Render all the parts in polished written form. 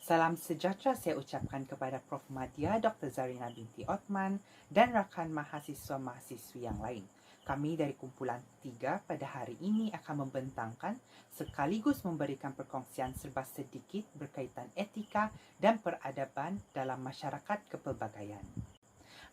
Salam sejahtera saya ucapkan kepada Prof. Madya, Dr. Zarina binti Othman dan rakan mahasiswa-mahasiswi yang lain. Kami dari kumpulan 3 pada hari ini akan membentangkan sekaligus memberikan perkongsian serba sedikit berkaitan etika dan peradaban dalam masyarakat kepelbagaian.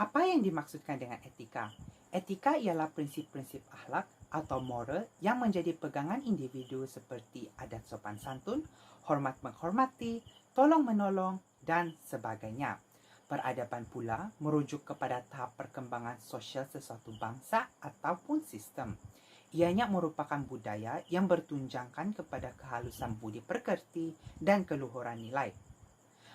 Apa yang dimaksudkan dengan etika? Etika ialah prinsip-prinsip akhlak atau moral yang menjadi pegangan individu seperti adat sopan santun, hormat menghormati, tolong menolong, dan sebagainya. Peradaban pula merujuk kepada tahap perkembangan sosial sesuatu bangsa ataupun sistem. Ianya merupakan budaya yang bertunjangkan kepada kehalusan budi pekerti dan keluhuran nilai.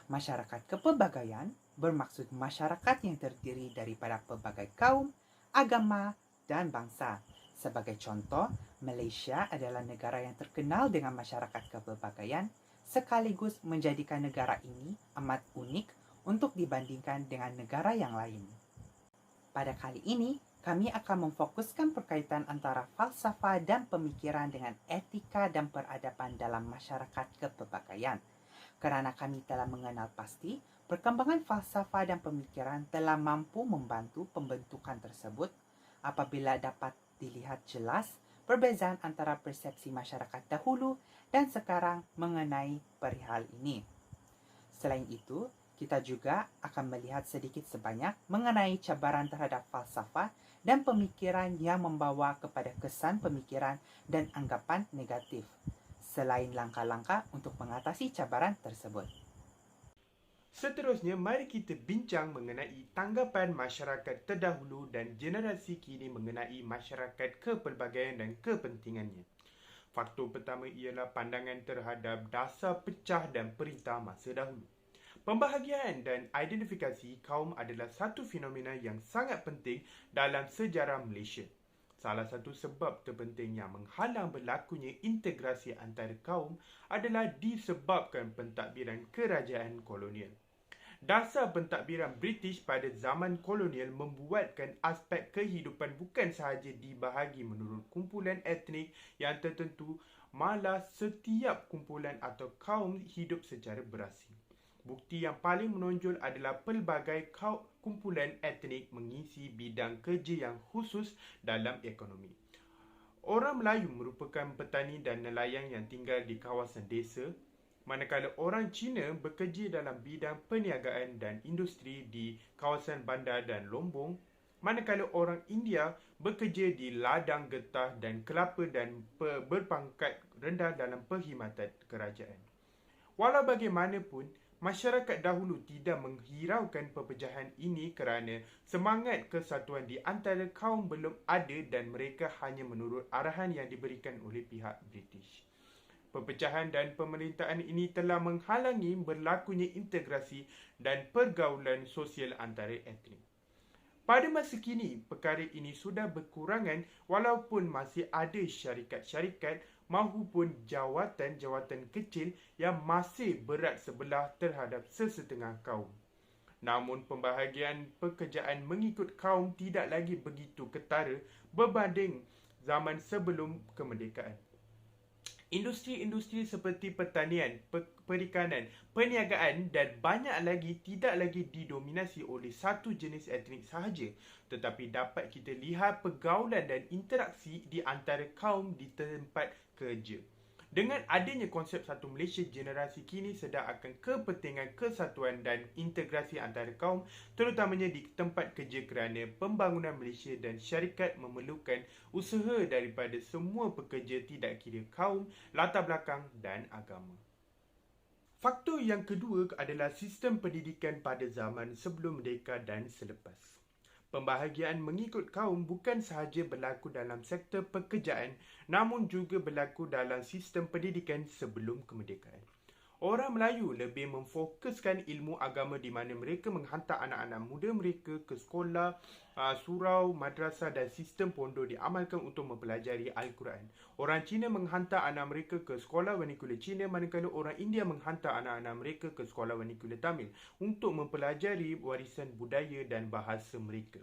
Masyarakat kepelbagaian bermaksud masyarakat yang terdiri daripada pelbagai kaum, agama, dan bangsa. Sebagai contoh, Malaysia adalah negara yang terkenal dengan masyarakat kepelbagaian, sekaligus menjadikan negara ini amat unik untuk dibandingkan dengan negara yang lain. Pada kali ini, kami akan memfokuskan perkaitan antara falsafah dan pemikiran dengan etika dan peradaban dalam masyarakat kepelbagaian. Kerana kami telah mengenal pasti, perkembangan falsafah dan pemikiran telah mampu membantu pembentukan tersebut apabila dapat dilihat jelas perbezaan antara persepsi masyarakat dahulu dan sekarang mengenai perihal ini. Selain itu, kita juga akan melihat sedikit sebanyak mengenai cabaran terhadap falsafah dan pemikiran yang membawa kepada kesan pemikiran dan anggapan negatif, selain langkah-langkah untuk mengatasi cabaran tersebut. Seterusnya, mari kita bincang mengenai tanggapan masyarakat terdahulu dan generasi kini mengenai masyarakat kepelbagaian dan kepentingannya. Faktor pertama ialah pandangan terhadap dasar pecah dan perintah masa dahulu. Pembahagian dan identifikasi kaum adalah satu fenomena yang sangat penting dalam sejarah Malaysia. Salah satu sebab terpenting yang menghalang berlakunya integrasi antara kaum adalah disebabkan pentadbiran kerajaan kolonial. Dasar pentadbiran British pada zaman kolonial membuatkan aspek kehidupan bukan sahaja dibahagi menurut kumpulan etnik yang tertentu, malah setiap kumpulan atau kaum hidup secara berasing. Bukti yang paling menonjol adalah pelbagai kumpulan etnik mengisi bidang kerja yang khusus dalam ekonomi. Orang Melayu merupakan petani dan nelayan yang tinggal di kawasan desa, manakala orang Cina bekerja dalam bidang perniagaan dan industri di kawasan bandar dan lombong, manakala orang India bekerja di ladang getah dan kelapa dan berpangkat rendah dalam perkhidmatan kerajaan. Walau bagaimanapun, masyarakat dahulu tidak menghiraukan perpecahan ini kerana semangat kesatuan di antara kaum belum ada dan mereka hanya menurut arahan yang diberikan oleh pihak British. Perpecahan dan pemerintahan ini telah menghalangi berlakunya integrasi dan pergaulan sosial antara etnik. Pada masa kini, perkara ini sudah berkurangan walaupun masih ada syarikat-syarikat mahupun jawatan-jawatan kecil yang masih berat sebelah terhadap sesetengah kaum. Namun pembahagian pekerjaan mengikut kaum tidak lagi begitu ketara berbanding zaman sebelum kemerdekaan. Industri-industri seperti pertanian, perikanan, perniagaan dan banyak lagi tidak lagi didominasi oleh satu jenis etnik sahaja, tetapi dapat kita lihat pergaulan dan interaksi di antara kaum di tempat kerja. Dengan adanya konsep satu Malaysia, generasi kini sedar akan kepentingan kesatuan dan integrasi antara kaum, terutamanya di tempat kerja kerana pembangunan Malaysia dan syarikat memerlukan usaha daripada semua pekerja tidak kira kaum, latar belakang dan agama. Faktor yang kedua adalah sistem pendidikan pada zaman sebelum merdeka dan selepas. Pembahagian mengikut kaum bukan sahaja berlaku dalam sektor pekerjaan, namun juga berlaku dalam sistem pendidikan sebelum kemerdekaan. Orang Melayu lebih memfokuskan ilmu agama di mana mereka menghantar anak-anak muda mereka ke sekolah, surau, madrasah dan sistem pondok diamalkan untuk mempelajari Al-Quran. Orang Cina menghantar anak mereka ke sekolah vernacular Cina, manakala orang India menghantar anak-anak mereka ke sekolah vernacular Tamil untuk mempelajari warisan budaya dan bahasa mereka.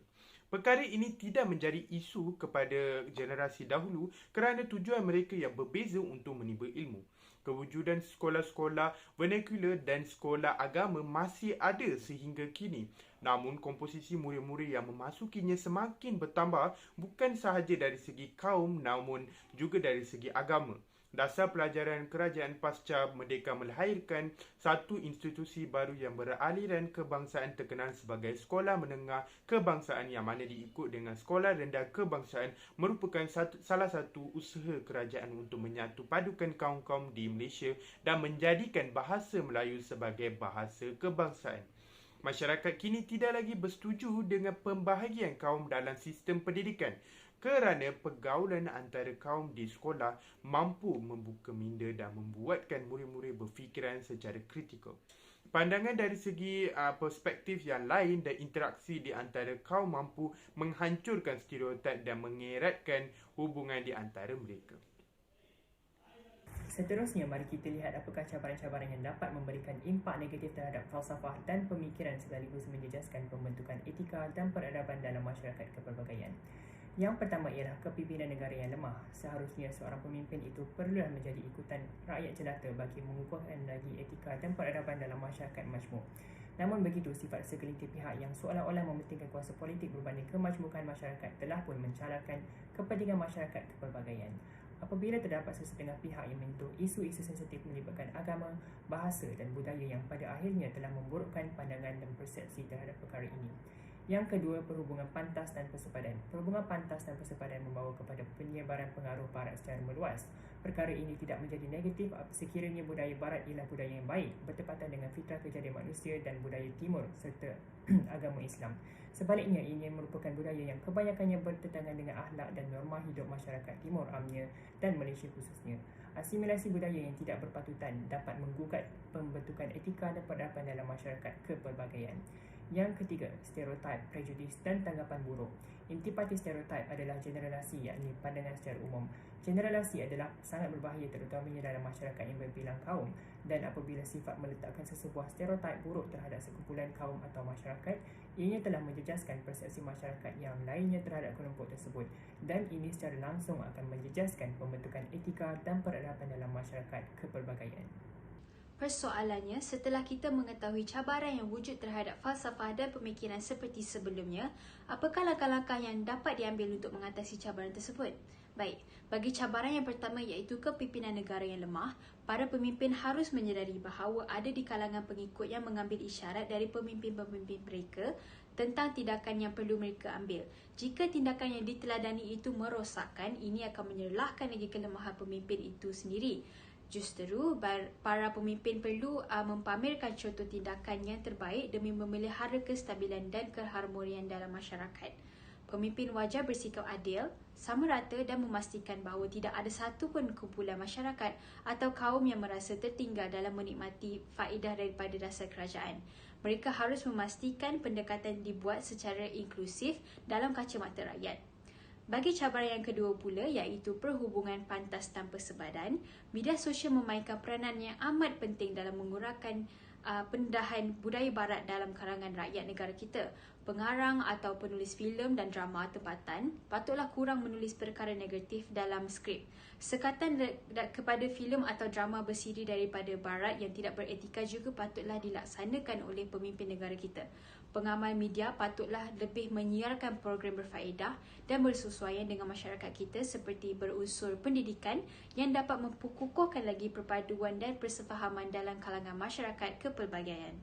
Perkara ini tidak menjadi isu kepada generasi dahulu kerana tujuan mereka yang berbeza untuk menimba ilmu. Kewujudan sekolah-sekolah vernacular dan sekolah agama masih ada sehingga kini. Namun, komposisi murid-murid yang memasukinya semakin bertambah bukan sahaja dari segi kaum namun juga dari segi agama. Dasar pelajaran kerajaan pasca merdeka melahirkan satu institusi baru yang beraliran kebangsaan terkenal sebagai Sekolah Menengah Kebangsaan yang mana diikut dengan Sekolah Rendah Kebangsaan merupakan salah satu usaha kerajaan untuk menyatu padukan kaum-kaum di Malaysia dan menjadikan bahasa Melayu sebagai bahasa kebangsaan. Masyarakat kini tidak lagi bersetuju dengan pembahagian kaum dalam sistem pendidikan kerana pergaulan antara kaum di sekolah mampu membuka minda dan membuatkan murid-murid berfikiran secara kritikal. Pandangan dari segi perspektif yang lain dan interaksi di antara kaum mampu menghancurkan stereotip dan mengeratkan hubungan di antara mereka. Seterusnya, mari kita lihat apakah cabaran-cabaran yang dapat memberikan impak negatif terhadap falsafah dan pemikiran sekaligus menjejaskan pembentukan etika dan peradaban dalam masyarakat kepelbagaian. Yang pertama ialah kepimpinan negara yang lemah. Seharusnya seorang pemimpin itu perlulah menjadi ikutan rakyat jelata bagi mengukuhkan lagi etika dan peradaban dalam masyarakat majmuk. Namun begitu, sifat segelintir pihak yang seolah-olah mementingkan kuasa politik berbanding kemajmukan masyarakat telah pun mencalarkan kepentingan masyarakat kepelbagaian. Apabila terdapat sesetengah pihak yang menyentuh isu-isu sensitif melibatkan agama, bahasa dan budaya yang pada akhirnya telah memburukkan pandangan dan persepsi terhadap perkara ini. Yang kedua, perhubungan pantas dan persepadan. Perhubungan pantas dan persepadan membawa kepada penyebaran pengaruh barat secara meluas. Perkara ini tidak menjadi negatif sekiranya budaya barat ialah budaya yang baik, bertepatan dengan fitrah kejadian manusia dan budaya timur serta agama Islam. Sebaliknya, ini merupakan budaya yang kebanyakannya bertentangan dengan akhlak dan norma hidup masyarakat timur amnya dan Malaysia khususnya. Asimilasi budaya yang tidak berpatutan dapat menggugat pembentukan etika dan peradaban dalam masyarakat kepelbagaian. Yang ketiga, stereotip, prejudis dan tanggapan buruk. Intipati stereotip adalah generalisasi, yakni pandangan secara umum. Generalisasi adalah sangat berbahaya terutamanya dalam masyarakat yang berbilang kaum, dan apabila sifat meletakkan sesebuah stereotip buruk terhadap sekumpulan kaum atau masyarakat, ianya telah menjejaskan persepsi masyarakat yang lainnya terhadap kelompok tersebut, dan ini secara langsung akan menjejaskan pembentukan etika dan peradaban dalam masyarakat kepelbagaian. Persoalannya, setelah kita mengetahui cabaran yang wujud terhadap falsafah dan pemikiran seperti sebelumnya, apakah langkah-langkah yang dapat diambil untuk mengatasi cabaran tersebut? Baik, bagi cabaran yang pertama iaitu kepimpinan negara yang lemah, para pemimpin harus menyedari bahawa ada di kalangan pengikut yang mengambil isyarat dari pemimpin-pemimpin mereka tentang tindakan yang perlu mereka ambil. Jika tindakan yang diteladani itu merosakkan, ini akan menyerlahkan lagi kelemahan pemimpin itu sendiri. Justeru, para pemimpin perlu mempamerkan contoh tindakan yang terbaik demi memelihara kestabilan dan keharmonian dalam masyarakat. Pemimpin wajar bersikap adil, sama rata dan memastikan bahawa tidak ada satu pun kumpulan masyarakat atau kaum yang merasa tertinggal dalam menikmati faedah daripada dasar kerajaan. Mereka harus memastikan pendekatan dibuat secara inklusif dalam kacamata rakyat. Bagi cabaran yang kedua pula iaitu perhubungan pantas tanpa sebadan, media sosial memainkan peranan yang amat penting dalam mengurangkan pendedahan budaya barat dalam kalangan rakyat negara kita. Pengarang atau penulis filem dan drama tempatan patutlah kurang menulis perkara negatif dalam skrip. Sekatan kepada filem atau drama bersiri daripada barat yang tidak beretika juga patutlah dilaksanakan oleh pemimpin negara kita. Pengamal media patutlah lebih menyiarkan program berfaedah dan bersesuaian dengan masyarakat kita seperti berunsur pendidikan yang dapat memperkukuhkan lagi perpaduan dan persefahaman dalam kalangan masyarakat kepelbagaian.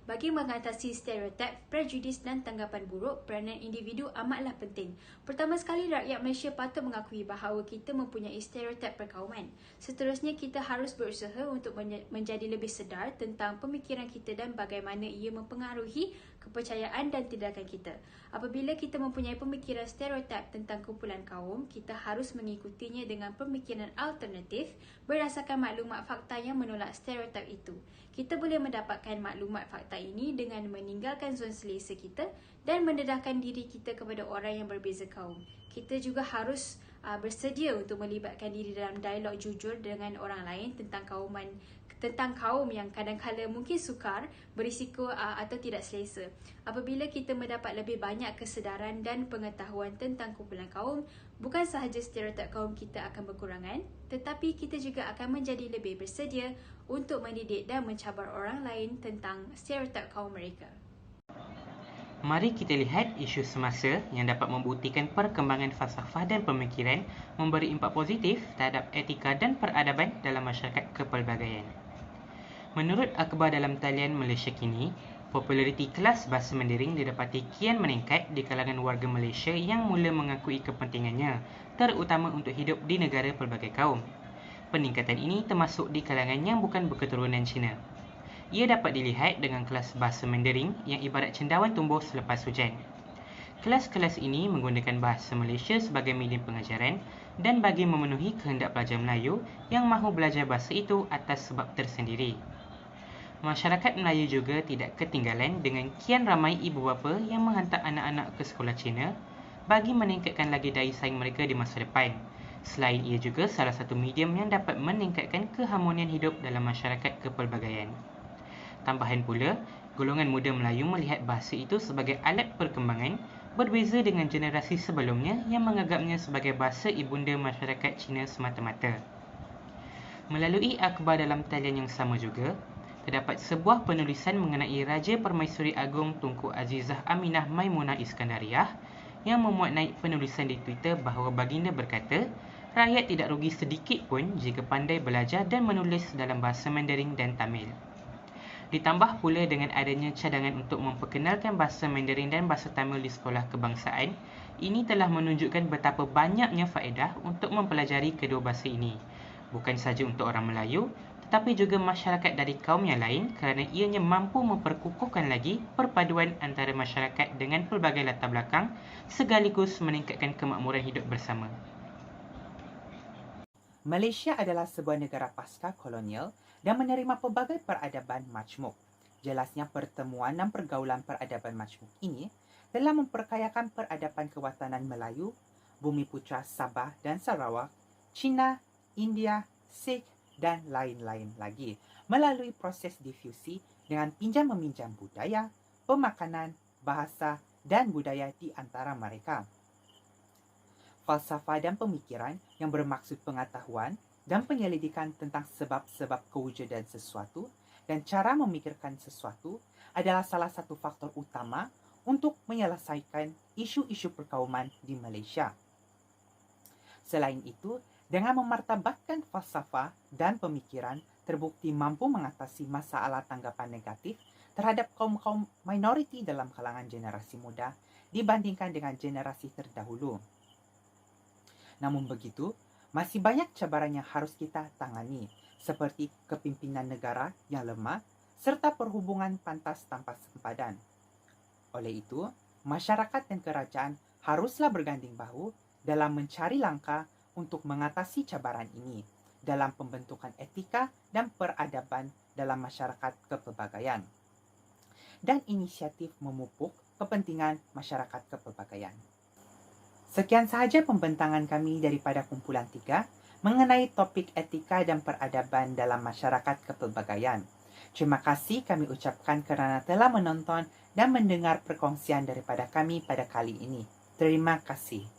Bagi mengatasi stereotip, prejudis dan tanggapan buruk, peranan individu amatlah penting. Pertama sekali, rakyat Malaysia patut mengakui bahawa kita mempunyai stereotip perkauman. Seterusnya, kita harus berusaha untuk menjadi lebih sedar tentang pemikiran kita dan bagaimana ia mempengaruhi kepercayaan dan tindakan kita. Apabila kita mempunyai pemikiran stereotip tentang kumpulan kaum, kita harus mengikutinya dengan pemikiran alternatif berdasarkan maklumat fakta yang menolak stereotip itu. Kita boleh mendapatkan maklumat fakta ini dengan meninggalkan zon selesa kita dan mendedahkan diri kita kepada orang yang berbeza kaum. Kita juga harus bersedia untuk melibatkan diri dalam dialog jujur dengan orang lain tentang kaum yang kadang-kala mungkin sukar, berisiko atau tidak selesa. Apabila kita mendapat lebih banyak kesedaran dan pengetahuan tentang kumpulan kaum, bukan sahaja stereotip kaum kita akan berkurangan, tetapi kita juga akan menjadi lebih bersedia untuk mendidik dan mencabar orang lain tentang stereotip kaum mereka. Mari kita lihat isu semasa yang dapat membuktikan perkembangan falsafah dan pemikiran memberi impak positif terhadap etika dan peradaban dalam masyarakat kepelbagaian. Menurut akhbar dalam talian Malaysia kini, populariti kelas bahasa Mandarin didapati kian meningkat di kalangan warga Malaysia yang mula mengakui kepentingannya, terutama untuk hidup di negara pelbagai kaum. Peningkatan ini termasuk di kalangan yang bukan berketurunan Cina. Ia dapat dilihat dengan kelas bahasa Mandarin yang ibarat cendawan tumbuh selepas hujan. Kelas-kelas ini menggunakan bahasa Malaysia sebagai medium pengajaran dan bagi memenuhi kehendak pelajar Melayu yang mahu belajar bahasa itu atas sebab tersendiri. Masyarakat Melayu juga tidak ketinggalan dengan kian ramai ibu bapa yang menghantar anak-anak ke sekolah Cina bagi meningkatkan lagi daya saing mereka di masa depan. Selain ia juga salah satu medium yang dapat meningkatkan keharmonian hidup dalam masyarakat kepelbagaian. Tambahan pula, golongan muda Melayu melihat bahasa itu sebagai alat perkembangan berbeza dengan generasi sebelumnya yang menganggapnya sebagai bahasa ibunda masyarakat Cina semata-mata. Melalui akhbar dalam talian yang sama juga, terdapat sebuah penulisan mengenai Raja Permaisuri Agong Tunku Azizah Aminah Maimunah Iskandariah yang memuat naik penulisan di Twitter bahawa baginda berkata, rakyat tidak rugi sedikit pun jika pandai belajar dan menulis dalam bahasa Mandarin dan Tamil. Ditambah pula dengan adanya cadangan untuk memperkenalkan bahasa Mandarin dan bahasa Tamil di sekolah kebangsaan, ini telah menunjukkan betapa banyaknya faedah untuk mempelajari kedua bahasa ini. Bukan sahaja untuk orang Melayu, tetapi juga masyarakat dari kaum yang lain kerana ianya mampu memperkukuhkan lagi perpaduan antara masyarakat dengan pelbagai latar belakang sekaligus meningkatkan kemakmuran hidup bersama. Malaysia adalah sebuah negara pasca kolonial dan menerima pelbagai peradaban majmuk. Jelasnya pertemuan dan pergaulan peradaban majmuk ini telah memperkayakan peradaban kewatanan Melayu, Bumiputra Sabah dan Sarawak, Cina, India, Sikh dan lain-lain lagi melalui proses difusi dengan pinjam-meminjam budaya, pemakanan, bahasa dan budaya di antara mereka. Falsafah dan pemikiran yang bermaksud pengetahuan dan penyelidikan tentang sebab-sebab kewujudan sesuatu dan cara memikirkan sesuatu adalah salah satu faktor utama untuk menyelesaikan isu-isu perkauman di Malaysia. Selain itu, dengan memartabatkan falsafah dan pemikiran terbukti mampu mengatasi masalah tanggapan negatif terhadap kaum-kaum minoriti dalam kalangan generasi muda dibandingkan dengan generasi terdahulu. Namun begitu, masih banyak cabaran yang harus kita tangani, seperti kepimpinan negara yang lemah serta perhubungan pantas tanpa sempadan. Oleh itu, masyarakat dan kerajaan haruslah berganding bahu dalam mencari langkah untuk mengatasi cabaran ini dalam pembentukan etika dan peradaban dalam masyarakat kepelbagaian dan inisiatif memupuk kepentingan masyarakat kepelbagaian. Sekian sahaja pembentangan kami daripada kumpulan 3 mengenai topik etika dan peradaban dalam masyarakat kepelbagaian. Terima kasih kami ucapkan kerana telah menonton dan mendengar perkongsian daripada kami pada kali ini. Terima kasih.